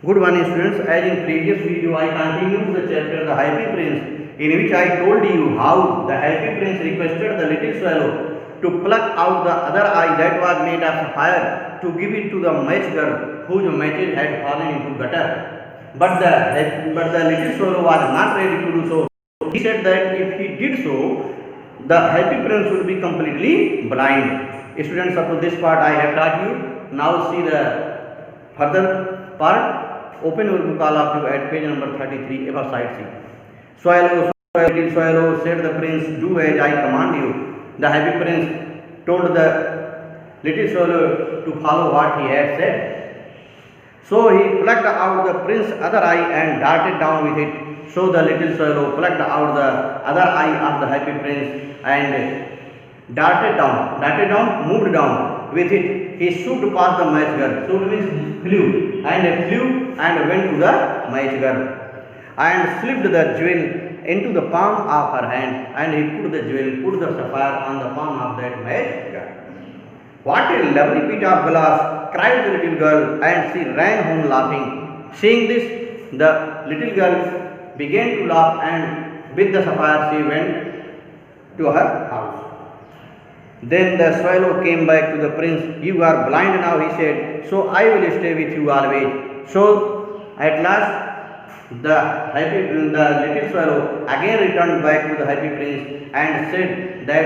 Good morning students, as in previous video I continued the chapter The Happy Prince, in which I told you how the Happy Prince requested the little swallow to pluck out the other eye that was made of sapphire to give it to the match girl whose matches had fallen into gutter. But the little swallow was not ready to do so. He said that if he did so, the Happy Prince would be completely blind. Students, up to this part I have taught you. Now see the further part. Open your book all of you at page number 33 above side C. Swallow, swallow, little swallow, said the prince, do as I command you. The happy prince told the little swallow to follow what he had said. So he plucked out the prince's other eye and darted down with it. So the little swallow plucked out the other eye of the happy prince and darted down, moved down with it. He shoot past the match girl. Shoot means flew and went to the match girl and slipped the jewel into the palm of her hand, and he put the sapphire on the palm of that match girl. What a lovely bit of glass, cried the little girl, and she ran home laughing. Seeing this, the little girl began to laugh, and with the sapphire she went to her house. Then the swallow came back to the prince. You are blind now, he said, so I will stay with you always. So at last the little swallow again returned back to the happy prince and said that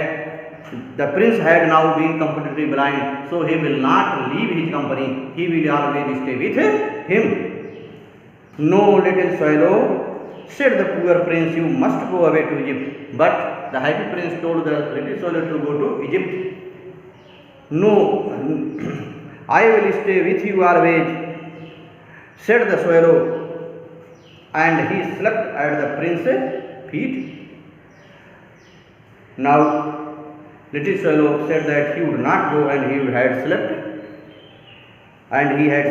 the prince had now been completely blind, so he will not leave his company. He will always stay with him. No, little swallow, said the poor prince, you must go away to Egypt. But the happy prince told the little swallow to go to Egypt. No, I will stay with you always, said the swallow, and he slept at the prince's feet. Now, little swallow said that he would not go, and he had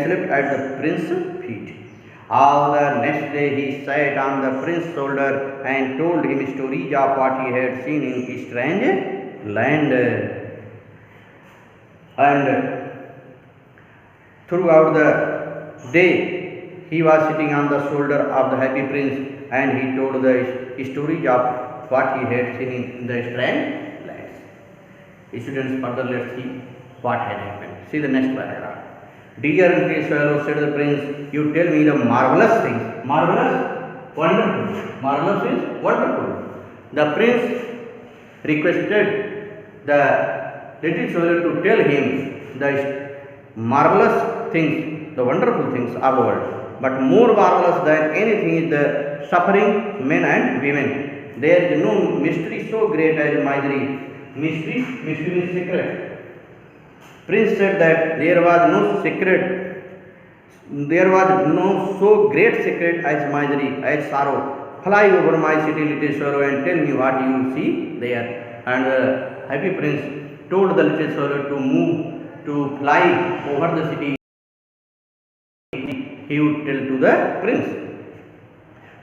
slept at the prince's feet. All the next day he sat on the prince's shoulder and told him stories of what he had seen in a strange land. And throughout the day he was sitting on the shoulder of the happy prince, and he told the stories of what he had seen in the strange lands. Students, further let's see what had happened. See the next paragraph. Dear little swallow, said the prince, you tell me the marvelous things. Marvelous? Wonderful. Marvelous is wonderful. The prince requested the little swallow to tell him the marvelous things, the wonderful things of the world. But more marvelous than anything is the suffering men and women. There is no mystery so great as misery. Mystery is secret. Prince said that there was no so great secret as misery, as sorrow. Fly over my city, little swallow, and tell me what you see there. And the happy prince told the little swallow to fly over the city. He would tell to the prince.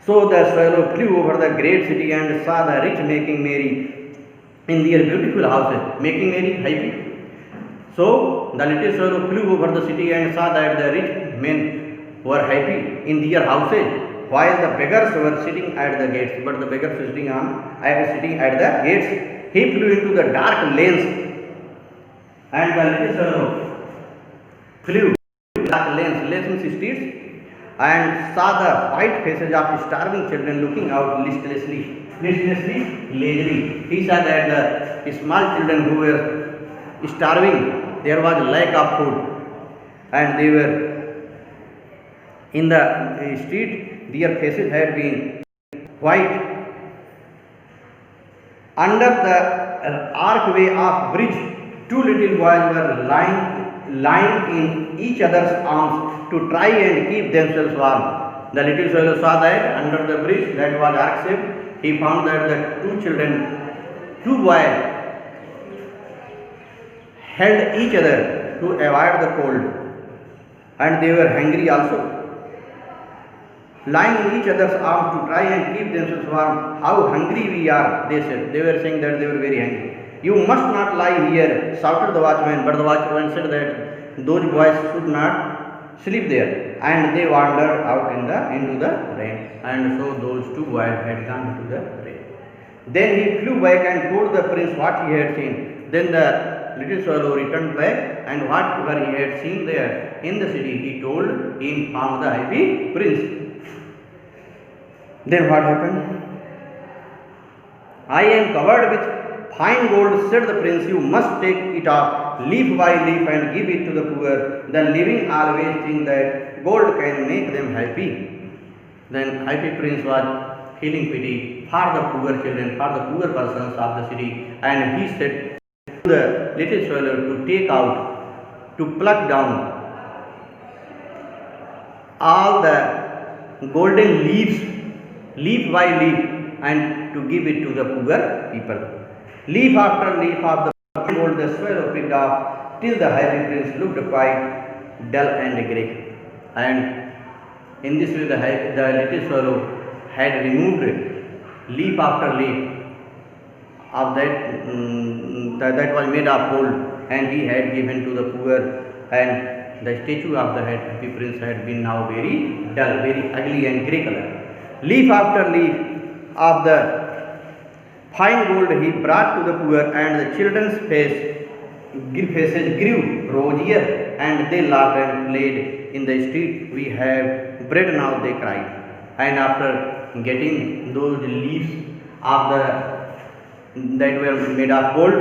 So the swallow flew over the great city and saw the rich making merry in their beautiful houses. Making merry, happy. So the little swallow flew over the city and saw that the rich men were happy in their houses, while the beggars were sitting at the gates. But the beggars were sitting at the gates. He flew into the dark lanes, and the little swallow flew into dark lanes streets, and saw the white faces of starving children looking out listlessly, lazily. He saw that the small children who were starving, there was lack of food, and they were in the street. Their faces had been white. Under the archway of bridge, two little boys were lying in each other's arms to try and keep themselves warm. The little swallow saw that under the bridge that was arch-shaped, he found that the two boys held each other to avoid the cold, and they were hungry also. Lying in each other's arms to try and keep themselves warm. How hungry we are, they said. They were saying that they were very hungry. You must not lie here, shouted the watchman. But the watchman said that those boys should not sleep there, and they wandered out into the rain. And so those two boys had gone into the rain. Then he flew back and told the prince what he had seen. Then the little swallow returned back, and whatever he had seen there in the city, he told informed the happy prince. Then what happened? I am covered with fine gold, said the prince. You must take it off leaf by leaf and give it to the poor. The living always think that gold can make them happy. Then happy prince was feeling pity for the poor children, for the poor persons of the city, and he said to the little swallow to take out, to pluck down all the golden leaves, leaf by leaf, and to give it to the poor people. Leaf after leaf of the gold the swallow picked off, till the happy prince looked quite dull and grey. And in this way the little swallow had removed leaf after leaf of that was made of gold, and he had given to the poor, and the statue of the happy prince had been now very dull, very ugly and grey color. Leaf after leaf of the fine gold he brought to the poor, and the children's faces grew rosier, and they laughed and played in the street. We have bread now, they cried. And after getting those leaves of that were made of gold,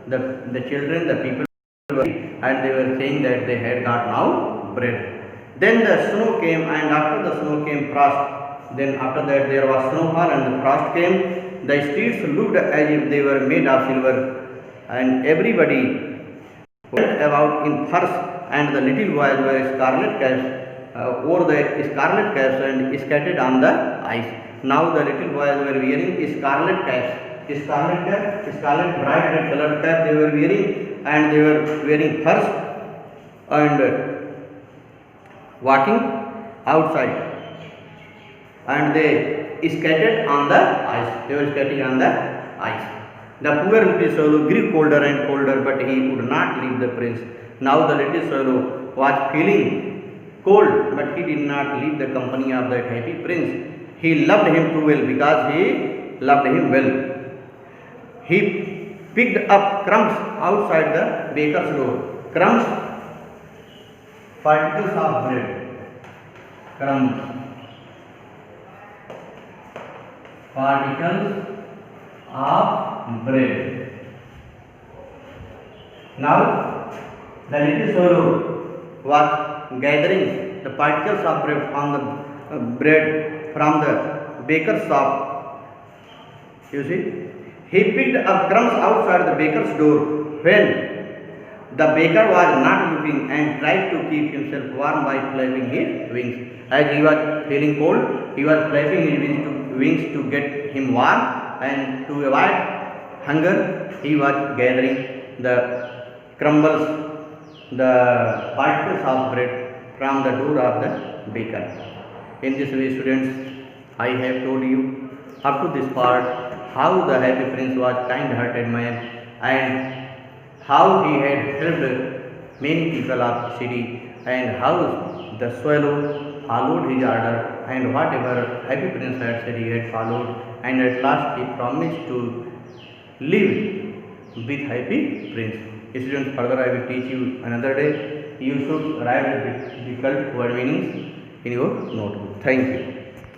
the children, the people were, and they were saying that they had got now bread. Then the snow came, and after the snow came frost. Then after that there was snowfall, and the frost came. The streets looked as if they were made of silver, and everybody went about in furs, and the little boys were scarlet caps, wore the scarlet caps and skated on the ice. Now the little boys were wearing scarlet caps, scarlet bright red colored cap they were wearing, and they were wearing furs and walking outside, and they skated on the ice. They were skating on the ice. The poor little swallow grew colder and colder, but he could not leave the prince. Now the little swallow was feeling cold, but he did not leave the company of that happy prince. He loved him too well, because he loved him well. He picked up crumbs outside the baker's door. Crumbs, particles of bread. Crumbs, particles of bread. Now the little swallow was gathering the particles of bread from the baker's shop. You see, he picked up crumbs outside the baker's door when the baker was not looking, and tried to keep himself warm by flapping his wings. As he was feeling cold, he was flapping his wings to get him warm, and to avoid hunger, he was gathering the crumbles, the particles of bread from the door of the baker. In this way, students, I have told you up to this part how the happy prince was kind-hearted man, and how he had helped many people of the city, and how the swallow followed his order, and whatever happy prince had said he had followed, and at last he promised to live with happy prince. Students, further I will teach you another day. You should write the difficult word meanings in your notebook. Thank you.